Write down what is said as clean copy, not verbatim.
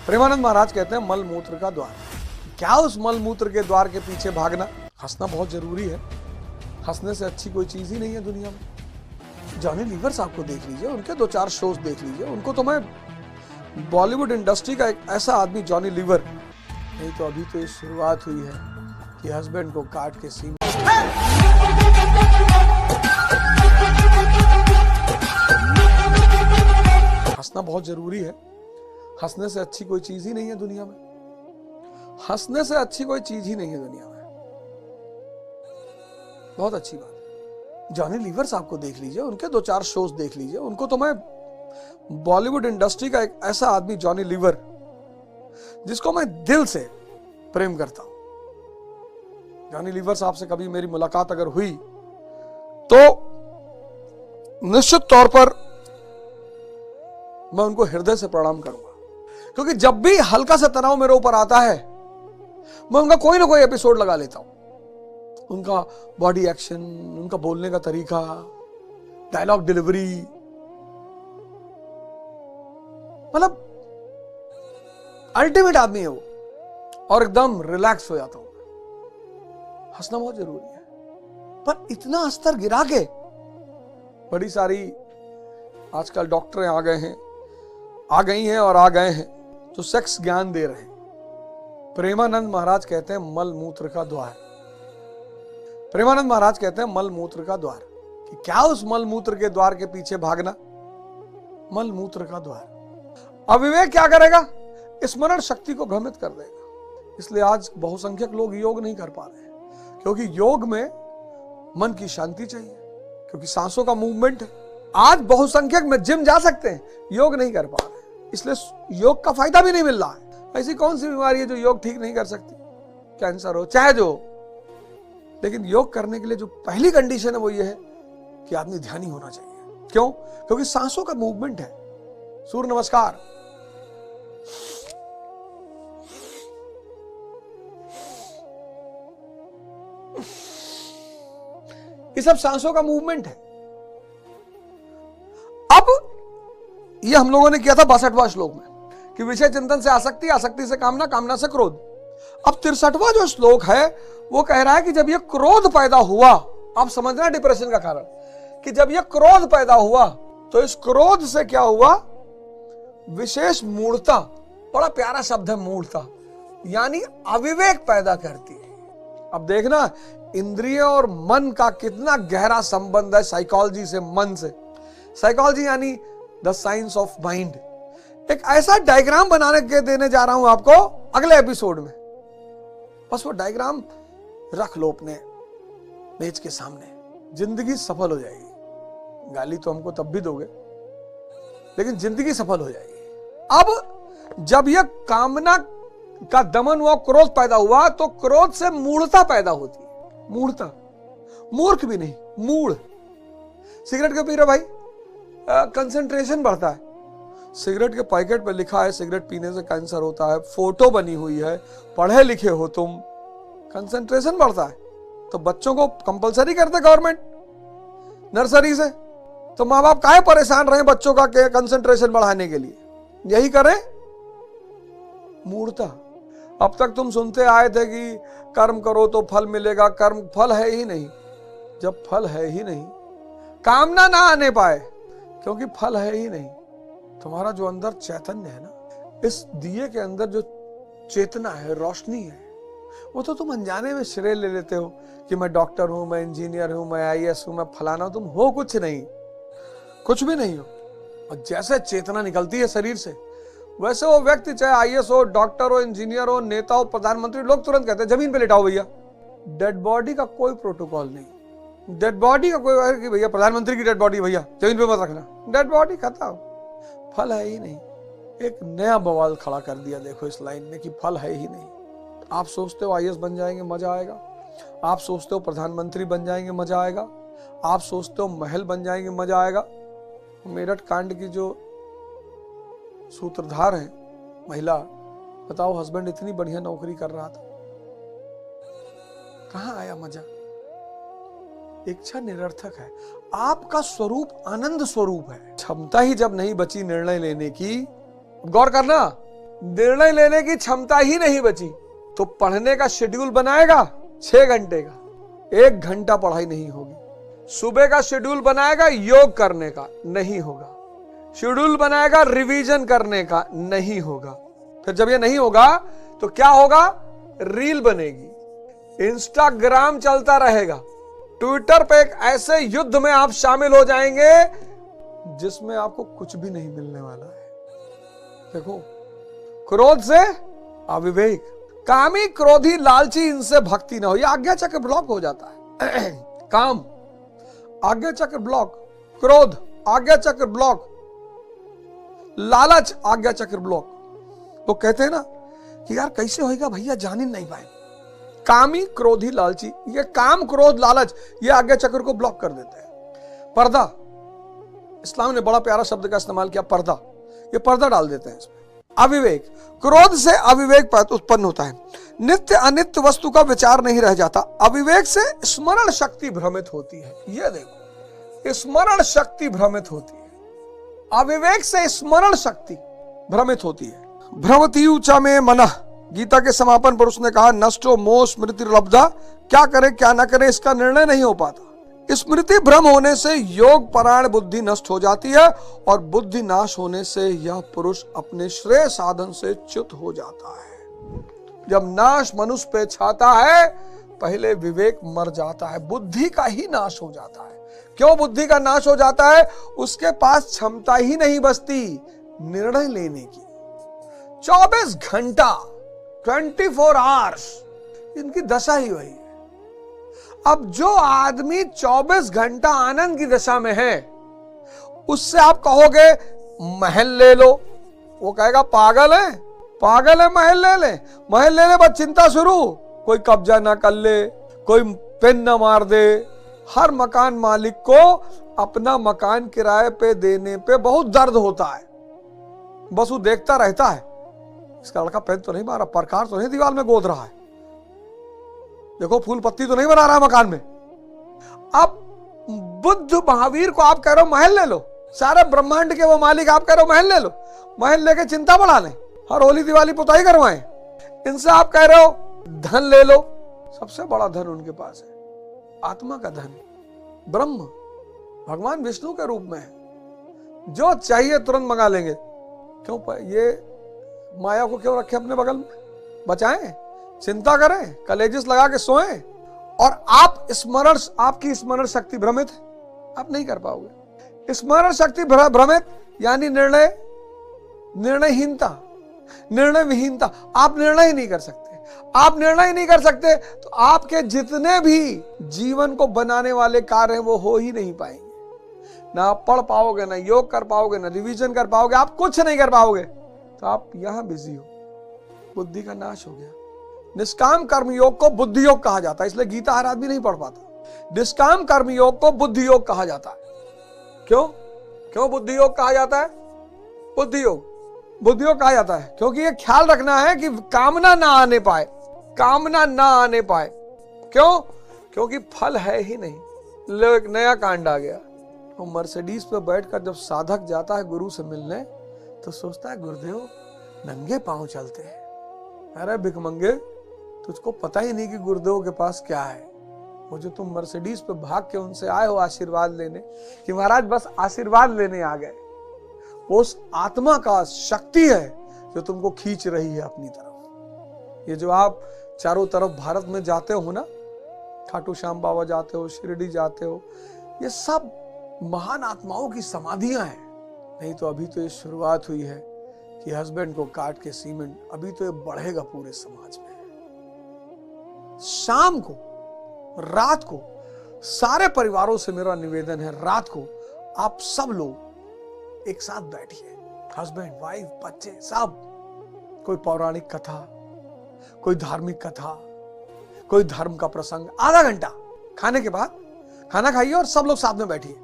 प्रेमानंद महाराज कहते हैं मल मूत्र का द्वार। क्या उस मल मूत्र के द्वार के पीछे भागना? हंसना बहुत जरूरी है। हंसने से अच्छी कोई चीज ही नहीं है दुनिया में। जॉनी लीवर साहब को देख लीजिए, उनके 2-4 शोज देख लीजिए। उनको तो मैं बॉलीवुड इंडस्ट्री का एक ऐसा आदमी जॉनी लीवर, नहीं तो अभी तो ये शुरुआत हुई है कि हस्बैंड को काट के सीन। हंसना बहुत जरूरी है। हंसने से अच्छी कोई चीज ही नहीं है दुनिया में। हंसने से अच्छी कोई चीज ही नहीं है दुनिया में। बहुत अच्छी बात है। जॉनी लीवर साहब को देख लीजिए, उनके 2-4 शोज देख लीजिए। उनको तो मैं बॉलीवुड इंडस्ट्री का एक ऐसा आदमी जॉनी लीवर, जिसको मैं दिल से प्रेम करता हूं। जॉनी लीवर साहब से कभी मेरी मुलाकात अगर हुई तो निश्चित तौर पर मैं उनको हृदय से प्रणाम करूंगा, क्योंकि जब भी हल्का सा तनाव मेरे ऊपर आता है, मैं उनका कोई ना कोई एपिसोड लगा लेता हूं। उनका बॉडी एक्शन, उनका बोलने का तरीका, डायलॉग डिलीवरी, मतलब अल्टीमेट आदमी है वो। और एकदम रिलैक्स हो जाता हूं। हंसना बहुत जरूरी है, पर इतना स्तर गिरा के बड़ी सारी आजकल डॉक्टरें आ गए हैं, आ गई हैं और आ गए हैं जो सेक्स ज्ञान दे रहे हैं। प्रेमानंद महाराज कहते हैं मल मूत्र का द्वार। प्रेमानंद महाराज कहते हैं मल मूत्र का द्वार। कि क्या उस मल मूत्र के द्वार के पीछे भागना? मल मूत्र का द्वार। अविवेक क्या करेगा? स्मरण शक्ति को भ्रमित कर देगा। इसलिए आज बहुसंख्यक लोग योग नहीं कर पा रहे हैं, क्योंकि योग में मन की शांति चाहिए, क्योंकि सांसों का मूवमेंट है। आज बहुसंख्यक में जिम जा सकते हैं, योग नहीं कर पा रहे, इसलिए योग का फायदा भी नहीं मिल रहा है। ऐसी कौन सी बीमारी है जो योग ठीक नहीं कर सकती? कैंसर हो, चाहे जो। लेकिन योग करने के लिए जो पहली कंडीशन है वो ये है कि आदमी ध्यानी होना चाहिए। क्यों? क्योंकि सांसों का मूवमेंट है। सूर्य नमस्कार। ये सब सांसों का मूवमेंट है। अब ये हम लोगों ने किया था 62वां श्लोक में कि विषय चिंतन से आसक्ति, आसक्ति से कामना, कामना से क्रोध। अब 63वां जो श्लोक है वो कह रहा है कि जब ये क्रोध पैदा हुआ, आप समझना डिप्रेशन का कारण, कि जब ये क्रोध पैदा हुआ तो इस क्रोध से क्या हुआ? विशेष मूढ़ता। बड़ा प्यारा शब्द है मूढ़ता, यानी अविवेक पैदा करती है। अब देखना इंद्रिय और मन का कितना गहरा संबंध है साइकोलॉजी से, मन से। साइकोलॉजी यानी द साइंस ऑफ माइंड। एक ऐसा डायग्राम बनाने के देने जा रहा हूं आपको अगले एपिसोड में। बस वो डायग्राम रख लो अपने मेज के सामने, जिंदगी सफल हो जाएगी। गाली तो हमको तब भी दोगे, लेकिन जिंदगी सफल हो जाएगी। अब जब यह कामना का दमन हुआ, क्रोध पैदा हुआ, तो क्रोध से मूढ़ता पैदा होती है। मूढ़ता, मूर्ख भी नहीं, मूढ़। सिगरेट क्यों पी रहे भाई? कंसंट्रेशन बढ़ता है। सिगरेट के पैकेट पर लिखा है सिगरेट पीने से कैंसर होता है, फोटो बनी हुई है, पढ़े लिखे हो तुम, कंसंट्रेशन बढ़ता है। तो बच्चों को कंपलसरी करते गवर्नमेंट नर्सरी से, तो माँ बाप काहे परेशान रहे बच्चों का कंसंट्रेशन बढ़ाने के लिए? यही करें, मूढ़ता। अब तक तुम सुनते आए थे कि कर्म करो तो फल मिलेगा। कर्म फल है ही नहीं। जब फल है ही नहीं, कामना ना आने पाए, क्योंकि फल है ही नहीं। तुम्हारा जो अंदर चैतन्य है ना, इस दिए के अंदर जो चेतना है, रोशनी है, वो तो तुम अनजाने में श्रेय ले लेते हो कि मैं डॉक्टर हूं, मैं इंजीनियर हूं, मैं आईएएस हूं, मैं फलाना हूं। तुम हो कुछ नहीं, कुछ भी नहीं हो। और जैसे चेतना निकलती है शरीर से, वैसे वो व्यक्ति चाहे आईएएस हो, डॉक्टर हो, इंजीनियर हो, नेता हो, प्रधानमंत्री, लोग तुरंत कहते हैं जमीन पे लेटाओ भैया। डेड बॉडी का कोई प्रोटोकॉल नहीं। डेड बॉडी का कोई कि भैया प्रधानमंत्री की डेड बॉडी भैया जमीन पे मत रखना, डेड बॉडी खत्म। फल है ही नहीं। एक नया बवाल खड़ा कर दिया देखो इस लाइन ने कि फल है ही नहीं। आप सोचते हो आईएएस बन जाएंगे मजा आएगा, आप सोचते हो प्रधानमंत्री बन जाएंगे मजा आएगा, आप सोचते हो महल बन जाएंगे मजा आएगा। मेरठ कांड की जो सूत्रधार है महिला, बताओ हस्बैंड इतनी बढ़िया नौकरी कर रहा था, कहां आया मजा? इच्छा निरर्थक है। आपका स्वरूप आनंद स्वरूप है। क्षमता ही जब नहीं बची निर्णय लेने की, गौर करना, निर्णय लेने की क्षमता ही नहीं बची तो पढ़ने का शेड्यूल बनाएगा 6 घंटे का, 1 घंटा पढ़ाई नहीं होगी। सुबह का शेड्यूल बनाएगा योग करने का, नहीं होगा। शेड्यूल बनाएगा रिवीजन करने का, नहीं होगा। फिर जब ये नहीं होगा तो क्या होगा? रील बनेगी, इंस्टाग्राम चलता रहेगा, ट्विटर पे एक ऐसे युद्ध में आप शामिल हो जाएंगे जिसमें आपको कुछ भी नहीं मिलने वाला है। देखो, क्रोध से अविवेक, कामी क्रोधी लालची, इनसे भक्ति ना हो, यह आज्ञा चक्र ब्लॉक हो जाता है। काम आज्ञा चक्र ब्लॉक, क्रोध आज्ञा चक्र ब्लॉक, लालच आज्ञा चक्र ब्लॉक। तो कहते हैं ना कि यार कैसे होएगा भैया, जान ही नहीं पाए। कामी क्रोधी लालची, ये काम क्रोध लालच ये आज्ञा चक्र को ब्लॉक कर देते हैं। पर्दा, इस्लाम ने बड़ा प्यारा शब्द का इस्तेमाल किया, पर्दा, ये पर्दा डाल देते हैं इसमें। अविवेक, क्रोध से अविवेक उत्पन्न होता है, नित्य अनित्य वस्तु का विचार नहीं रह जाता। अविवेक से स्मरण शक्ति भ्रमित होती है। ये देखो, स्मरण शक्ति भ्रमित होती है, अविवेक से स्मरण शक्ति भ्रमित होती है। भ्रमति ऊंचा में मनः, गीता के समापन पर उसने कहा नष्टो मोह स्मृति लब्धा, क्या करे क्या ना करे इसका निर्णय नहीं हो पाता। स्मृति भ्रम होने से योग परायण बुद्धि नष्ट हो जाती है और बुद्धि नाश होने से यह पुरुष अपने श्रेय साधन से च्युत हो जाता है। जब नाश मनुष्य पे छाता है, पहले विवेक मर जाता है, बुद्धि का ही नाश हो जाता है। क्यों बुद्धि का नाश हो जाता है? उसके पास क्षमता ही नहीं बचती निर्णय लेने की। 24 घंटा 24 आवर्स इनकी दशा ही वही है। अब जो आदमी 24 घंटा आनंद की दशा में है, उससे आप कहोगे महल ले लो, वो कहेगा पागल है, पागल है, महल ले ले, महल ले ले, बस चिंता शुरू, कोई कब्जा ना कर ले, कोई पेन ना मार दे। हर मकान मालिक को अपना मकान किराए पे देने पे बहुत दर्द होता है, बस वो देखता रहता है इसका लड़का पेन तो नहीं मारा, प्रकार तो नहीं दीवार में गोद रहा है, देखो फूल पत्ती तो नहीं बना रहा है मकान में। अब बुद्ध महावीर को आप कह रहे हो महल ले लो, सारे ब्रह्मांड के वो मालिक आप कह रहे हो महल ले लो, महल लेके चिंता बढ़ा लें, हर होली दिवाली पुताई करवाएं। इनसे आप कह रहे हो धन ले लो, सबसे बड़ा धन उनके पास है, आत्मा का धन, ब्रह्म भगवान विष्णु के रूप में है, जो चाहिए तुरंत मंगा लेंगे। क्यों ये माया को क्यों रखे अपने बगल में? बचाएं, चिंता करें, कलेजिस लगा के सोएं। और आप स्मरण, आपकी स्मरण शक्ति भ्रमित है, आप नहीं कर पाओगे। स्मरण शक्ति भ्रमित यानी निर्णयहीनता, निर्णय विहीनता, आप निर्णय ही नहीं कर सकते। आप निर्णय नहीं कर सकते तो आपके जितने भी जीवन को बनाने वाले कार्य हैं वो हो ही नहीं पाएंगे। ना आप पढ़ पाओगे, ना योग कर पाओगे, ना रिवीजन कर पाओगे, आप कुछ नहीं कर पाओगे। तो आप यहां बिजी हो, बुद्धि का नाश हो गया। निष्काम कर्म योग को बुद्धि योग कहा जाता है, इसलिए गीता हर आदमी नहीं पढ़ पाता। निष्काम कर्म योग को बुद्धि योग कहा जाता है। क्यों क्यों बुद्धि योग कहा जाता है? बुद्धि योग कहा जाता है क्योंकि ये ख्याल रखना है कि कामना ना आने पाए, कामना ना आने पाए। क्यों? क्योंकि फल है ही नहीं। लो एक नया कांड आ गया। तो मर्सिडीज पे बैठकर जब साधक जाता है गुरु से मिलने तो सोचता है गुरुदेव नंगे पांव चलते हैं। अरे भिखमंगे, तुझको पता ही नहीं कि गुरुदेव के पास क्या है। वो जो तुम मर्सिडीज पे भाग के उनसे आए हो आशीर्वाद लेने, कि महाराज बस आशीर्वाद लेने आ गए, वो उस आत्मा का शक्ति है जो तुमको खींच रही है अपनी तरफ। ये जो आप चारों तरफ भारत में जाते हो ना, खाटू श्याम बाबा जाते हो, शिरडी जाते हो, ये सब महान आत्माओं की समाधियां हैं। नहीं तो अभी तो ये शुरुआत हुई है कि हस्बैंड को काट के सीमेंट, अभी तो ये बढ़ेगा पूरे समाज में। शाम को, रात को, सारे परिवारों से मेरा निवेदन है, रात को आप सब लोग एक साथ बैठिए, हस्बैंड वाइफ बच्चे सब, कोई पौराणिक कथा, कोई धार्मिक कथा, कोई धर्म का प्रसंग, आधा घंटा खाने के बाद, खाना खाइए और सब लोग साथ में बैठिए।